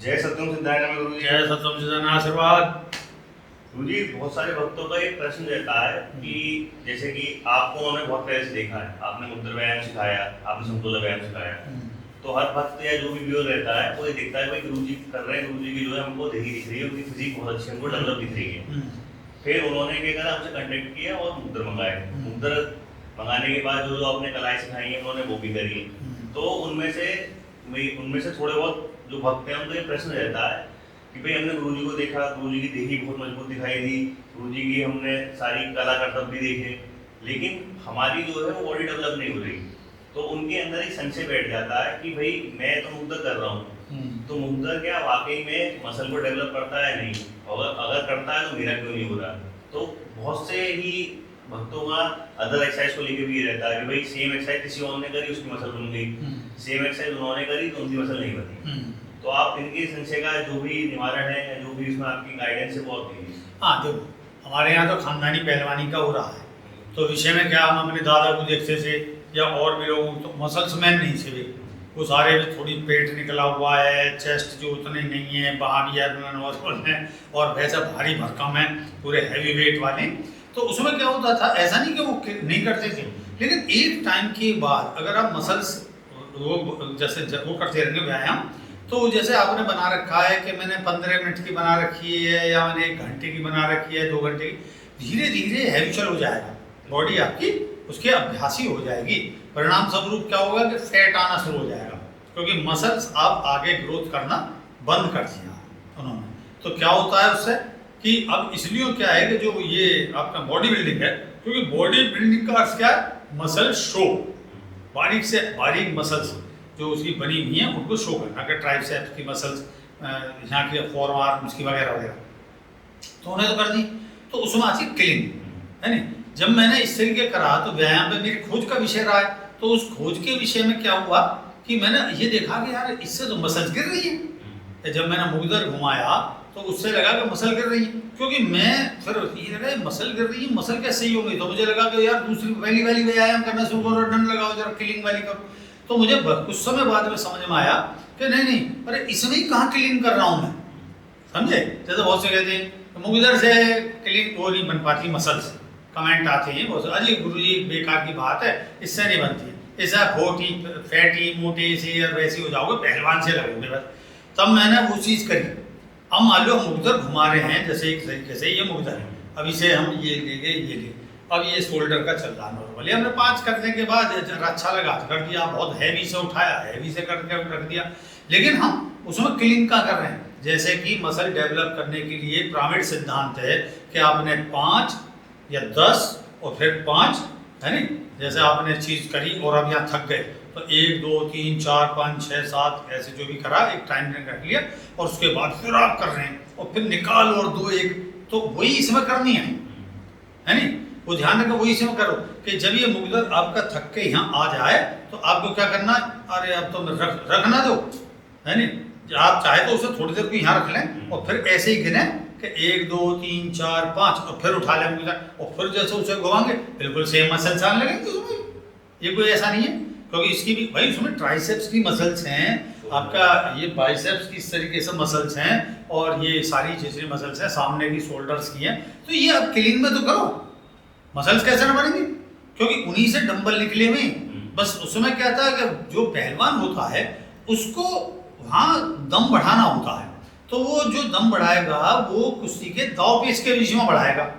जय सत्यम सिद्धाय नमः गुरु जी। जय सत्यम सिद्धाय आशीर्वाद। गुरु जी, बहुत सारे भक्तों का एक प्रश्न रहता है कि जैसे कि आपको उन्होंने बहुत पहले से देखा है, आपने मुद्रा व्यायाम सिखाया, आपने संतुलन व्यायाम सिखाया, तो हर भक्त या जो भी व्यूअर रहता है वो ये देखता है भाई गुरु जी कर रहे हैं, गुरु जी की जो है हमको देही दिख रही है, उनकी फिजिक बहुत अच्छी हमको डेवलप दिख रही है। फिर उन्होंने क्या करा, हमसे कांटेक्ट किया और मुद्रा मंगाए। मुद्रा मंगाने के बाद जो जो आपने कलाएं सिखाई हैं उन्होंने वो भी करी। तो उनमें से थोड़े बहुत जो भक्त हैं उनको ये प्रश्न रहता है कि भाई हमने गुरुजी को देखा, गुरुजी की देही बहुत मजबूत दिखाई दी, गुरुजी की हमने सारी कला करतब भी देखे, लेकिन हमारी जो है वो बॉडी डेवलप नहीं हो रही। तो उनके अंदर एक संशय बैठ जाता है कि भाई मैं तो मुद्रा कर रहा हूँ, तो मुद्रा क्या वाकई में मसल को डेवलप करता है नहीं, और अगर करता है तो मेरा क्यों नहीं हो रहा। तो बहुत से ही भक्तों का अदर एक्सरसाइज को लेके भी रहता है कि भाई सेम एक्सरसाइज किसी और ने करी उसकी मसल बन गई, सेम एक्सरसाइज उन्होंने करी तो उनकी मसल नहीं बनी। तो आप इनके संशय का जो भी निवारण है, जो भी इसमें आपकी गाइडेंस है वो आप दीजिए। हाँ देखो, हमारे यहाँ तो खानदानी पहलवानी का हो रहा है, तो विषय में क्या हम अपने दादा को देखते थे या और भी लोग, तो मसल्स मैन नहीं थे वो सारे, थोड़ी पेट निकला हुआ है, चेस्ट जो उतने नहीं है, बाहर भी एबडोमेन है और वैसा भारी भरकम है, पूरे हैवी वेट वाले। तो उसमें क्या होता था, ऐसा नहीं कि वो नहीं करते थे, लेकिन एक टाइम के बाद अगर आप मसल्स वो जैसे वो करते रहेंगे व्यायाम, तो जैसे आपने बना रखा है कि मैंने 15 मिनट की बना रखी है या मैंने 1 घंटे की बना रखी है, 2 घंटे की, धीरे धीरे हैबिचुअल हो जाएगा, बॉडी आपकी उसके अभ्यासी हो जाएगी। परिणाम स्वरूप क्या होगा कि फैट आना शुरू हो जाएगा, क्योंकि मसल्स आप आगे ग्रोथ करना बंद कर दिया उन्होंने। तो क्या होता है उससे कि अब इसलिए क्या है कि जो ये आपका बॉडी बिल्डिंग है, क्योंकि बॉडी बिल्डिंग का अर्थ क्या है, मसल शो, बारीक से बारीक मसल्स जो उसकी बनी हुई है उनको शो करना, कि ट्राइसेप्स की मसल्स, यहाँ की फोर आर्म्स की वगैरह वगैरह, तो उन्हें तो कर दी। तो उसमें आती है किलिंग, है नहीं। जब मैंने इस तरीके करा तो व्यायाम पे मेरी खोज का विषय रहा है, तो उस खोज के विषय में क्या हुआ कि मैंने ये देखा कि यार इससे तो मसल्स गिर रही है। जब मैंने मुगदर घुमाया तो उससे लगा कि मसल गिर रही है, क्योंकि मैं फिर ये लगा मसल गिर रही है, मसल कैसे सही हो गई। तो मुझे लगा कि यार दूसरी पहली वाली व्यायाम करना शुरू करो, डंड लगाओ, जरा किलिंग वाली करो। तो मुझे कुछ समय बाद में समझ में आया कि नहीं, अरे इसमें ही कहाँ क्लीन कर रहा हूँ मैं, समझे। जैसे बहुत से कहते हैं मुगदर से क्लीन वो नहीं बन पाती मसल से, कमेंट आते हैं बहुत से, अरे गुरुजी बेकार की बात है, इससे नहीं बनती है, इससे खोटी फैटी मोटे से और वैसे हो जाओगे, पहलवान से लगोगे बस। तब मैंने वो चीज़ करी। अब मान लो मुगदर घुमा रहे हैं, जैसे एक तरीके से ये मुगदर है, अब इसे हम ये ले गए, ये ले, अब ये शोल्डर का चल रहा नॉर्मली, हमने 5 करने के बाद अच्छा लगा तो कर दिया, बहुत हैवी से उठाया, हैवी से करके रख दिया, लेकिन हम उसमें क्लीन का कर रहे हैं। जैसे कि मसल डेवलप करने के लिए पिरामिड सिद्धांत है कि आपने 5 या 10 और फिर 5, है नहीं। जैसे आपने चीज़ करी और अब यहाँ थक गए तो 1 2 3 4 5 6 7 ऐसे जो भी करा, एक टाइम रख लिया, और उसके बाद फिर आप कर रहे हैं, और फिर निकाल और 2 1, तो वही इसमें करनी है नहीं। वो ध्यान रखो, वही इसमें करो कि जब ये मुगदर आपका थक के यहाँ आ जाए तो आपको क्या करना, अरे अब तो रखना दो, है नहीं। आप चाहे तो उसे थोड़ी देर को यहाँ रख लें और फिर ऐसे ही गिने कि 1 2 3 4 5, और फिर उठा लें मुगदर, और फिर जैसे उसे घुमाएंगे बिल्कुल सेम मसल्स आने लगेंगे उसमें। ये कोई ऐसा नहीं है, क्योंकि इसकी भी भाई उसमें ट्राइसेप्स की मसल्स हैं, आपका ये बाइसेप्स की इस तरीके से मसल्स हैं, और ये सारी चीज़ें मसल्स हैं, सामने की शोल्डर्स की हैं। तो ये आप किलिंग में तो करो, मसल्स कैसे ना बनेंगे, क्योंकि उन्हीं से डंबल निकले हुए। बस उसमें क्या था कि जो पहलवान होता है उसको वहाँ दम बढ़ाना होता है, तो वो जो दम बढ़ाएगा वो कुश्ती के दाव पेच के विषय में बढ़ाएगा,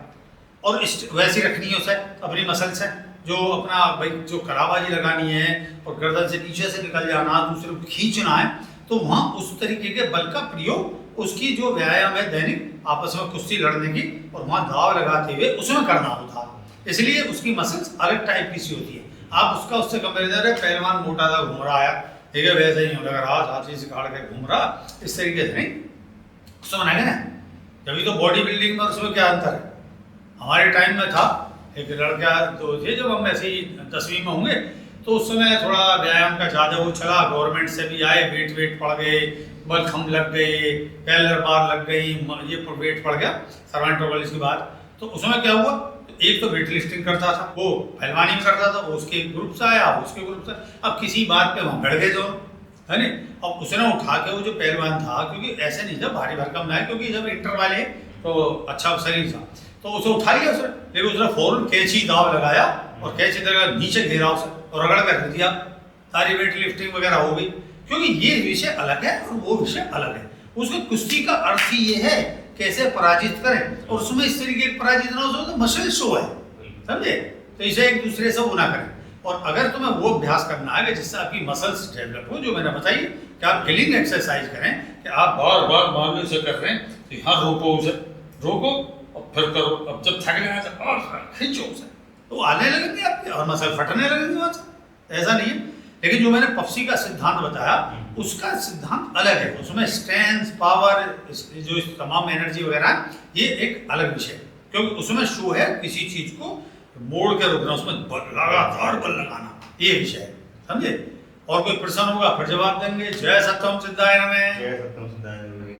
और वैसी रखनी है उसे अपनी मसल्स है, जो अपना भाई जो कलाबाजी लगानी है और गर्दन से नीचे से निकल जाना, दूसरे को खींचना है, तो वहाँ उस तरीके के बल का प्रयोग उसकी जो व्यायाम है दैनिक आपस में कुश्ती लड़ने की और वहाँ दाव लगाते हुए उसमें करना होता है। इसलिए उसकी मसल्स अलग टाइप की सी होती है। आप उसका उससे कंपेरिजन है, पहलवान मोटा था घूम रहा है, ठीक है, वैसे ही लग रहा हाथी से काट के घूम रहा, इस तरीके से नहीं उसमें बनाएंगे ना। जब तो बॉडी बिल्डिंग में उसमें क्या अंतर है, हमारे टाइम में था एक लड़का तो थे, जब हम ऐसे ही 10वीं में होंगे तो उस समय थोड़ा व्यायाम का ज़्यादा वो चला, गवर्नमेंट से भी आए, वेट पड़ गए, बलखम लग गए, पैलर बार लग गई, ये वेट पड़ गया सर्वेंट कॉलेज के बाद। तो उसमें क्या हुआ, एक तो वेट लिफ्टिंग करता था, वो पहलवानी में करता था, वो उसके ग्रुप से आया, उसके ग्रुप से, अब किसी बात पे वहाँ बढ़ गए दोनों, है नहीं। अब उसने उठा के वो जो पहलवान था, क्योंकि ऐसे नहीं था भारी भरकम ना, क्योंकि जब इंटर वाले तो अच्छा शरीर था, तो उसे उठा लिया उसने, लेकिन उसने फौरन कैची दाव लगाया और कैची लगा नीचे घेरा उसे और रगड़ कर रख दिया, सारी वेट लिफ्टिंग वगैरह हो गई। क्योंकि ये विषय अलग है और वो विषय अलग है। उसकी कुश्ती का अर्थ ही ये है कैसे पराजित करें, और उसमें इस तरीके के पराजित ना हो तो मसल शो है, समझे। तो इसे एक दूसरे से वो ना करें। और अगर तुम्हें वो अभ्यास करना है कि जिससे आपकी मसल्स डेवलप हो, जो मैंने बताई कि आप किलिंग एक्सरसाइज करें, कि आप बार बार मारने से कर रहे हैं, तो यहाँ रोको उसे, रोको और फिर करो। अब जब थक जाए तो और खींचो उसे, तो आने लगेंगे आपके और मसल फटने लगेंगे वहाँ से। ऐसा नहीं है। लेकिन जो मैंने पफसी का सिद्धांत बताया उसका सिद्धांत अलग है। उसमें स्ट्रेंथ, पावर, जो तमाम एनर्जी वगैरह है, ये एक अलग विषय है। क्योंकि उसमें शो है किसी चीज को मोड़ के रोकना, उसमें लगातार बल लगाना, ये विषय है, समझे। और कोई प्रश्न होगा फिर जवाब देंगे। जय सत्यम सिद्धाय नमः। जय सत्यम सिद्धाय नमः।